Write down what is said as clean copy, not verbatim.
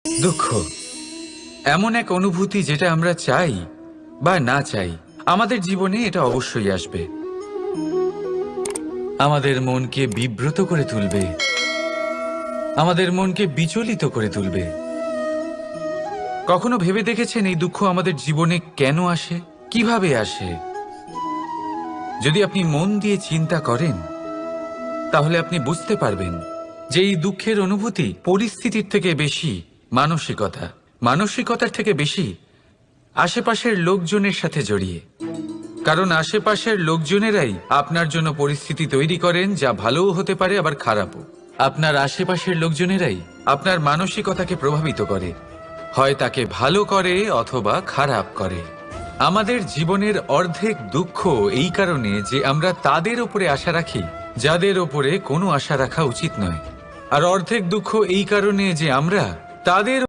দুঃখ এমন এক অনুভূতি যেটা আমরা চাই বা না চাই, আমাদের জীবনে এটা অবশ্যই আসবে। আমাদের মনকে বিব্রত করে তুলবে, আমাদের মনকে বিচলিত করে তুলবে। কখনো ভেবে দেখেছেন এই দুঃখ আমাদের জীবনে কেন আসে, কিভাবে আসে? যদি আপনি মন দিয়ে চিন্তা করেন তাহলে আপনি বুঝতে পারবেন যে এই দুঃখের অনুভূতি পরিস্থিতির থেকে বেশি মানসিকতার থেকে বেশি আশেপাশের লোকজনের সাথে জড়িয়ে। কারণ আশেপাশের লোকজনেরাই আপনার জন্য পরিস্থিতি তৈরি করেন, যা ভালোও হতে পারে আবার খারাপও। আপনার আশেপাশের লোকজনেরাই আপনার মানসিকতাকে প্রভাবিত করে, হয় তাকে ভালো করে অথবা খারাপ করে। আমাদের জীবনের অর্ধেক দুঃখ এই কারণে যে আমরা তাদের উপরে আশা রাখি যাদের ওপরে কোনো আশা রাখা উচিত নয়, আর অর্ধেক দুঃখ এই কারণে যে আমরা তাদের